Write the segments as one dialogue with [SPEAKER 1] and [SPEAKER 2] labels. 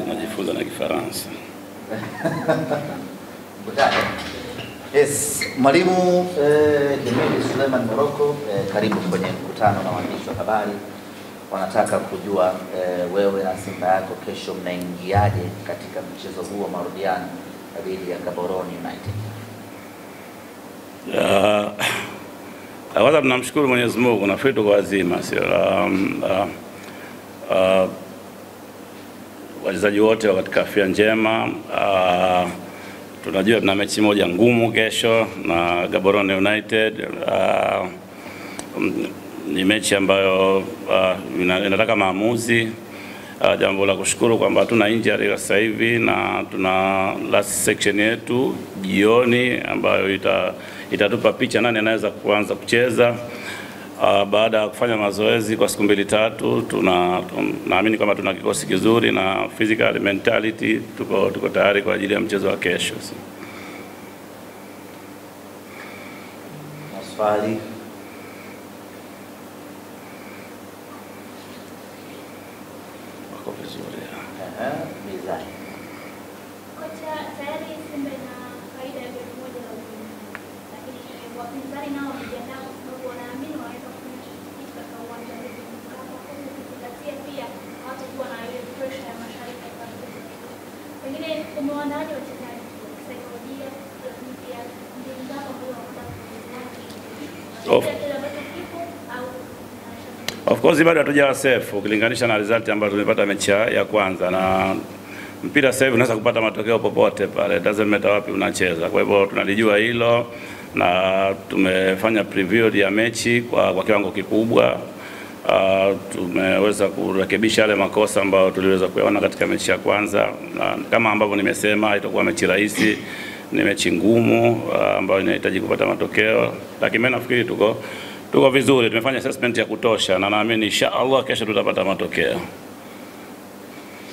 [SPEAKER 1] Najifunza na Kifaransa.
[SPEAKER 2] Yes, Mwalimu Himidi Suleiman Moroko, karibu kwenye mkutano na waandishi wa habari. Wanataka kujua wewe na Simba yako kesho mnaingiaje katika mchezo huu wa marudiano dhidi ya Gaborone United?
[SPEAKER 1] Kwanza tunamshukuru Mwenyezi Mungu, nafikiri tuko wazima, sio wachezaji wote katika afya njema. Tunajua tuna mechi moja ngumu kesho na Gaborone United. Ni mechi ambayo inataka maamuzi. Jambo la kushukuru kwamba hatuna injury sasa hivi na tuna last section yetu jioni ambayo itatupa picha nani anaweza kuanza kucheza. Baada ya kufanya mazoezi kwa siku 2-3 naamini kama tuna kikosi kizuri na physical mentality tuko tayari kwa ajili ya mchezo wa kesho.
[SPEAKER 2] Maswali?
[SPEAKER 1] Wako vizuri.
[SPEAKER 2] Mizani.
[SPEAKER 3] Kocha, tayari Simba ina faida ya goli moja la ugenini. Lakini wapinzani nao wamejiandaa kwa sababu wanaamini wanaweza kufanya kitu katika uwanja wa Mkapa, kuzingatia pia hawatakuwa na ile pressure ya mashariki ya Afrika. Pengine umewaandaaje wachezaji kisaikolojia, lakini pia mbinu zao ambazo wanataka
[SPEAKER 1] Of course bado hatujawa safe ukilinganisha na result ambayo tumepata mechi ya kwanza, na mpira sasa hivi unaweza kupata matokeo popote pale, doesn't matter wapi unacheza. Kwa hivyo tunalijua hilo na tumefanya preview ya mechi kwa kiwango kikubwa. Tumeweza kurekebisha yale makosa ambayo tuliweza kuyaona katika mechi ya kwanza, na kama ambavyo nimesema itakuwa mechi rahisi, ni mechi ngumu ambayo inahitaji kupata matokeo, lakini mimi nafikiri tuko vizuri, tumefanya assessment ya kutosha na naamini inshallah kesho tutapata matokeo.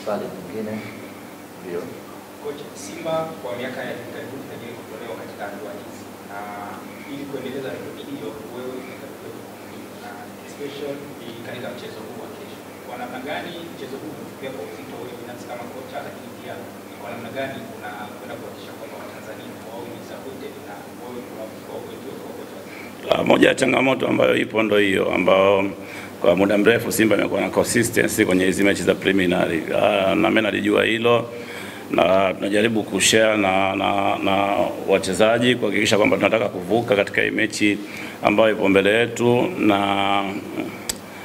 [SPEAKER 2] Swali nyingine? Ndio.
[SPEAKER 4] Kocha, Simba kwa miaka ya karibuni tajiri kutolewa katika hatua hizi, na ili kuendeleza rekodi hiyo wewe na special katika mchezo huu wa kesho, kwa namna gani mchezo huu unafikia kwa uzito wewe binafsi kama kocha, lakini pia kwa namna gani unakwenda kuhakikisha kwamba Watanzania wao ni supported na wao kwa uwezo wa kocha?
[SPEAKER 1] Moja ya changamoto ambayo ipo ndo hiyo, ambao kwa muda mrefu Simba imekuwa na consistency kwenye hizo mechi za preliminary. Na mimi nalijua hilo na tunajaribu kushare na wachezaji kuhakikisha kwamba tunataka kuvuka katika hii mechi ambayo ipo mbele yetu, na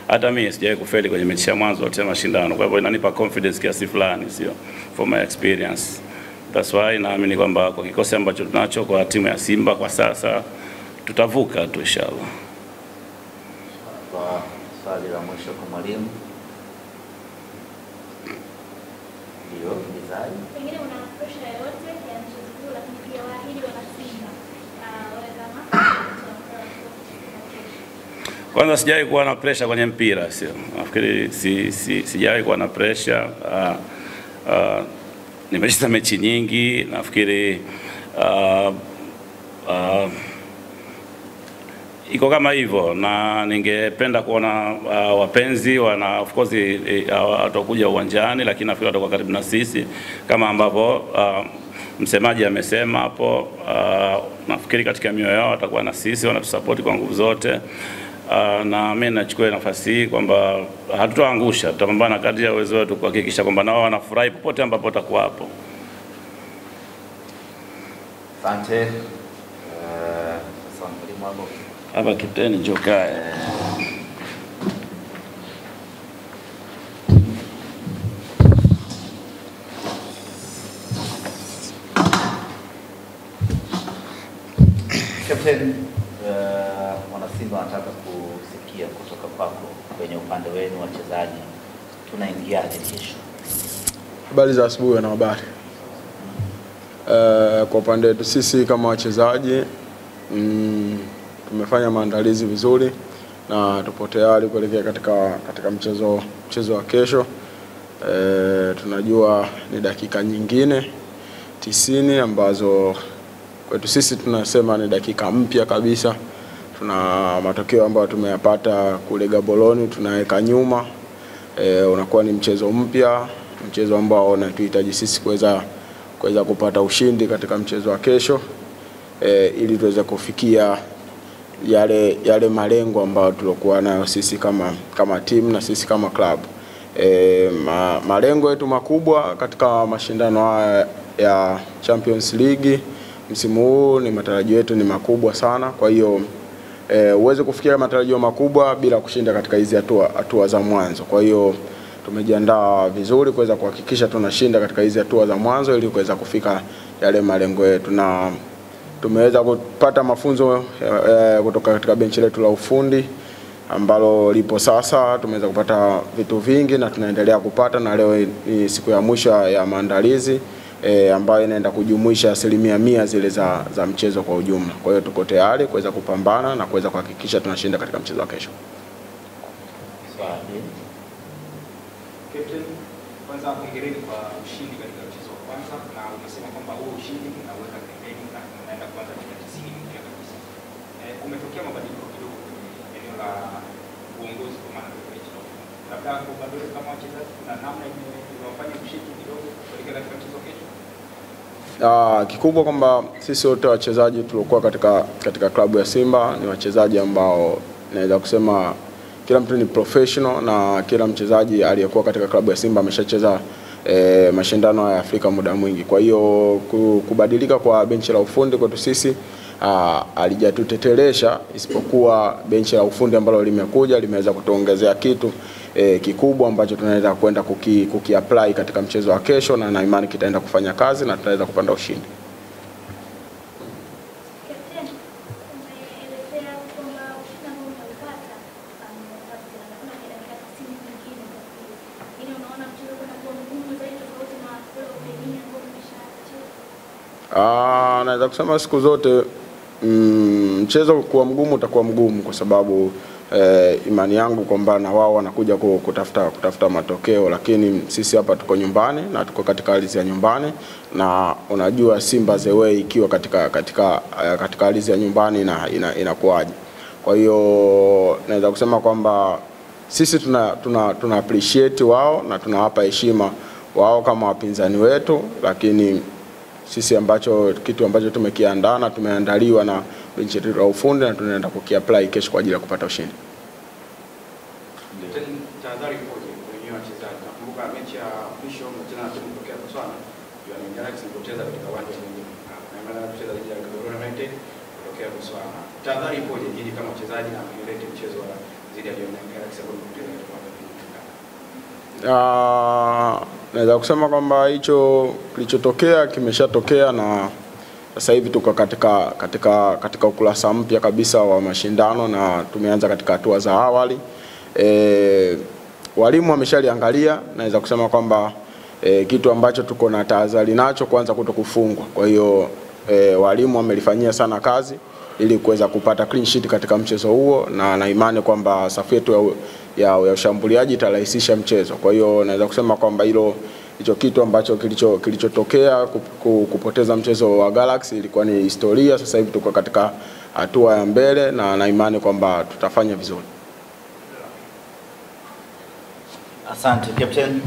[SPEAKER 1] hata mimi sijawahi kufeli kwenye mechi ya mwanzo ya mashindano. Kwa hivyo inanipa confidence kiasi fulani, sio, for my experience. That's why naamini kwamba kwa kikosi ambacho tunacho kwa timu ya Simba kwa sasa tutavuka tu inshallah.
[SPEAKER 2] Kwa swali la mwisho kwa mwalimu. Ndio, Mizai.
[SPEAKER 3] Pengine una pressure yote ya mchezo huu, lakini pia waahidi wana Simba wale kama
[SPEAKER 1] kwanza sijawahi kuwa na pressure kwenye mpira, sio. Nafikiri sijawahi kuwa na pressure. Nimecheza mechi nyingi, nafikiri iko kama hivyo, na ningependa kuona wapenzi of course watakuja uwanjani, lakini nafikiri watakuwa karibu na sisi kama ambavyo msemaji amesema hapo. Nafikiri katika mioyo yao watakuwa na sisi, wanatusupport kwa nguvu zote. Na mimi nachukua nafasi hii kwamba hatutaangusha, tutapambana kadri ya uwezo wetu kuhakikisha kwamba nao wanafurahi popote ambapo watakuwa hapo.
[SPEAKER 2] Asante. Sasa mwalimu wako
[SPEAKER 1] hapa kiteni Jokai.
[SPEAKER 2] Captain, Mwanasimba anataka kusikia kutoka kwako kwenye upande wenu wachezaji, tunaingiaje kesho?
[SPEAKER 5] Habari za asubuhi na habari. Kwa upande wetu sisi kama wachezaji tumefanya maandalizi vizuri na tupo tayari kuelekea katika mchezo wa kesho. Tunajua ni dakika nyingine 90 ambazo kwetu sisi tunasema ni dakika mpya kabisa, tuna matokeo ambayo tumeyapata kule Gaborone tunaweka nyuma. Unakuwa ni mchezo mpya, mchezo ambao unatuhitaji sisi kuweza kupata ushindi katika mchezo wa kesho, ili tuweze kufikia yale malengo ambayo tulikuwa nayo sisi kama team na sisi kama club. Malengo yetu makubwa katika mashindano haya ya Champions League msimu huu, ni matarajio yetu ni makubwa sana. Kwa hiyo uweze kufikia matarajio makubwa bila kushinda katika hizi hatua za mwanzo. Kwa hiyo tumejiandaa vizuri kuweza kuhakikisha tunashinda katika hizi hatua za mwanzo ili kuweza kufika yale malengo yetu, na tumeweza kupata mafunzo kutoka katika benchi letu la ufundi ambalo lipo sasa. Tumeweza kupata vitu vingi na tunaendelea kupata, na leo ni siku ya mwisho ya maandalizi ambayo inaenda kujumuisha 100% zile za mchezo kwa ujumla. Kwa hiyo tuko tayari kuweza kupambana na kuweza kuhakikisha tunashinda katika mchezo wa kesho.
[SPEAKER 4] Captain, kwanza hongereni kwa ushindi katika mchezo wa kwanza, na umesema kwamba huo ushindi unaweka pembeni na unaenda kuanza katika 90 mpya kabisa. Kumetokea mabadiliko kidogo kwenye eneo la uongozi kwa maana ya mechi. Labda kwa bado kama wachezaji kuna namna inawafanya ushindi kidogo katika mchezo kesho.
[SPEAKER 5] Kikubwa kwamba sisi wote wachezaji tuliokuwa katika klabu ya Simba ni wachezaji ambao naweza kusema kila mtu ni professional, na kila mchezaji aliyekuwa katika klabu ya Simba ameshacheza mashindano ya Afrika muda mwingi. Kwa hiyo kubadilika kwa benchi la ufundi kwetu sisi alijatutetelesha, isipokuwa benchi la ufundi ambalo limekuja limeweza kutuongezea kitu kikubwa ambacho tunaweza kwenda kukiapply katika mchezo wa kesho, na imani kitaenda kufanya kazi na tunaweza kupanda ushindi. Naweza kusema siku zote mchezo kuwa mgumu utakuwa mgumu, kwa sababu imani yangu kwamba na wao wanakuja kutafuta matokeo, lakini sisi hapa tuko nyumbani na tuko katika ardhi ya nyumbani, na unajua Simba the way ikiwa katika ardhi ya nyumbani na inakuaje. Kwa hiyo naweza kusema kwamba sisi tuna appreciate wao na tunawapa heshima wao kama wapinzani wetu, lakini sisi kitu ambacho tumekiandaa na tumeandaliwa na benchi la ufundi na tunaenda kukiapply kesho kwa ajili ya kupata ushindi.
[SPEAKER 6] Tahadhari ipoje kwenye wachezaji? Nakumbuka mechi ya mwisho mchezo na timu kutoka Botswana, Young Galaxy ilipoteza katika uwanja mwingine. Na maana kucheza dhidi ya Gaborone United kutoka Botswana. Tahadhari ipoje ili kama wachezaji na kuleta mchezo wa dhidi ya Young Galaxy ambao kupoteza katika uwanja mwingine?
[SPEAKER 5] Naweza kusema kwamba hicho kilichotokea kimeshatokea, na sasa hivi tuko katika ukurasa mpya kabisa wa mashindano na tumeanza katika hatua za awali. Walimu wameshaliangalia, naweza kusema kwamba kitu ambacho tuko na tahadhari nacho kwanza kutokufungwa. Kwa hiyo walimu wamelifanyia sana kazi ili kuweza kupata clean sheet katika mchezo huo, na imani kwamba safu yetu ya ushambuliaji itarahisisha mchezo. Kwa hiyo naweza kusema kwamba hicho kitu ambacho kilichotokea kupoteza mchezo wa Galaxy ilikuwa ni historia. Sasa hivi tuko katika hatua ya mbele na imani kwamba tutafanya vizuri.
[SPEAKER 2] Asante Captain.